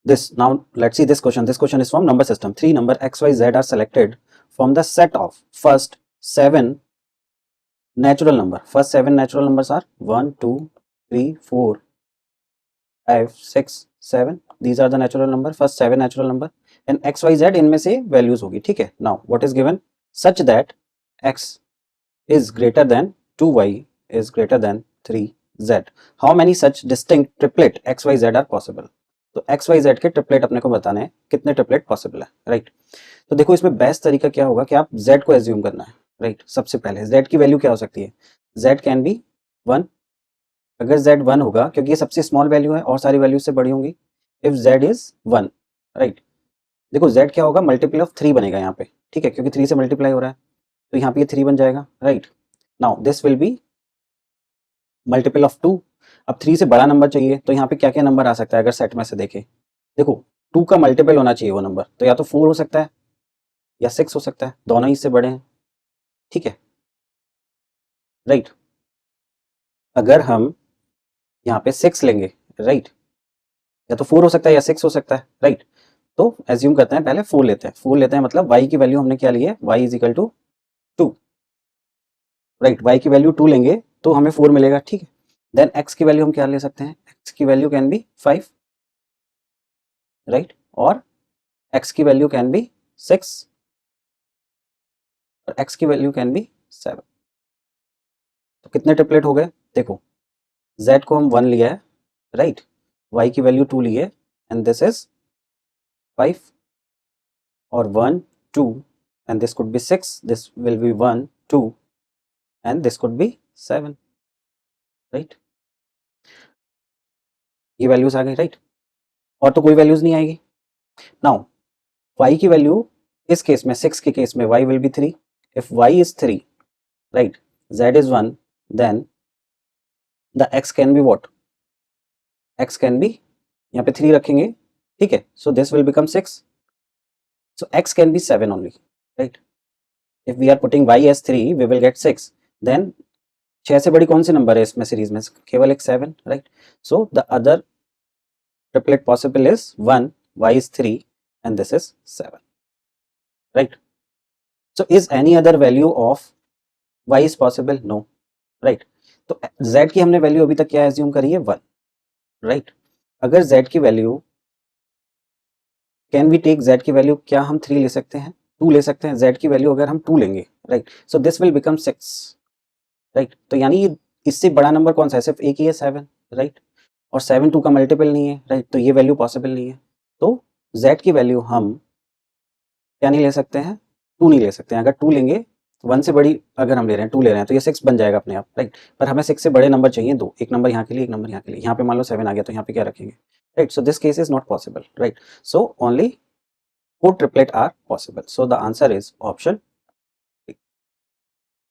this. Now let's see this question. This question is from number system. 3 number x, y, z are selected from the set of first 7 natural number. First 7 natural numbers are 1, 2, 3, 4, 5, 6, 7. These are the natural number. First 7 natural number and x, y, z इनमें से values होगी. ठीक है. Now what is given? Such that x is greater than 2y is greater than 3z. How many such distinct triplet x, y, z are possible? तो x Y Z के triplet अपने को बताने हैं, कितने ट्रिपलेट पॉसिबल है, right. तो देखो इसमें बेस्ट तरीका क्या होगा कि आप जेड को एज्यूम करना है, राइट। सबसे पहले जेड की वैल्यू क्या हो सकती है? Z can be 1। अगर जेड 1 होगा, क्योंकि ये सबसे स्मॉल वैल्यू है और सारी वैल्यू से बड़ी होंगी, इफ जेड इज 1, राइट। देखो जेड क्या होगा, मल्टीपल ऑफ 3 बनेगा यहाँ पे, ठीक है, क्योंकि 3 से मल्टीप्लाई हो रहा है, तो यहाँ पे ये 3 बन जाएगा, right. Now this will be multiple of 2। अब 3 से बड़ा नंबर चाहिए, तो यहाँ पे क्या क्या नंबर आ सकता है अगर सेट में से देखें? देखो 2 का मल्टीपल होना चाहिए वो नंबर, तो या तो 4 हो सकता है या 6 हो सकता है, दोनों ही से बड़े हैं, ठीक है, राइट। अगर हम यहाँ पे 6 लेंगे, राइट, या तो 4 हो सकता है या 6 हो सकता है, राइट। तो एज्यूम करते हैं, पहले 4 लेते हैं, 4 लेते हैं मतलब y की वैल्यू हमने क्या ली है, y is equal to 2, right. y की वैल्यू 2 लेंगे तो हमें 4 मिलेगा, ठीक है। देन x की वैल्यू हम क्या ले सकते हैं, x की वैल्यू कैन बी 5, राइट, और x की वैल्यू कैन बी 6 और x की वैल्यू कैन बी 7। तो कितने ट्रिपलेट हो गए? देखो z को हम 1 लिया है, राइट, y की वैल्यू 2 ली है एंड दिस इज 5 और 1 2 and this could be 6, this will be 1 2 and this could be 7, right. ये वैल्यूज आ गई, राइट, और तो कोई वैल्यूज नहीं आएगी। नाउ y की वैल्यू इस केस में 6 के केस में y will be 3। If y is 3, right, z is 1, then the x can be what, x can be, यहाँ पे 3 रखेंगे, ठीक है, so this will become 6, so x can be 7 only, right. If we are putting y as 3 we will get 6, then 6 से बड़ी कौन सी number है इसमें सीरीज में? केवल एक 7, right. So the other triplet possible is 1, y is 3 and this is 7, right. So is any other value of y is possible? No, right. तो z की हमने वैल्यू अभी तक क्या एज्यूम करी है? 1, right. अगर z की value, can we take z की वैल्यू, क्या हम 3 ले सकते हैं? 2 ले सकते हैं। z की वैल्यू अगर हम 2 लेंगे, right, so this will become 6, right. तो यानी इससे बड़ा नंबर कौन सा है? सिर्फ एक ही है, 7, राइट, और 7 2 का मल्टीपल नहीं है, राइट, तो ये वैल्यू पॉसिबल नहीं है। तो z की वैल्यू हम क्या नहीं ले सकते हैं? 2 नहीं ले सकते हैं। अगर 2 लेंगे, 1 से बड़ी अगर हम ले रहे हैं, 2 ले रहे हैं, तो ये 6 बन जाएगा अपने आप, राइट। पर हमें 6 से बड़े नंबर चाहिए, 2, एक नंबर यहाँ के लिए, एक नंबर यहाँ के लिए। यहाँ पे मान लो 7 आ गया, तो यहाँ पे क्या रखेंगे, right. So this case is not possible, right. So only 4 triplet are possible, so the answer is option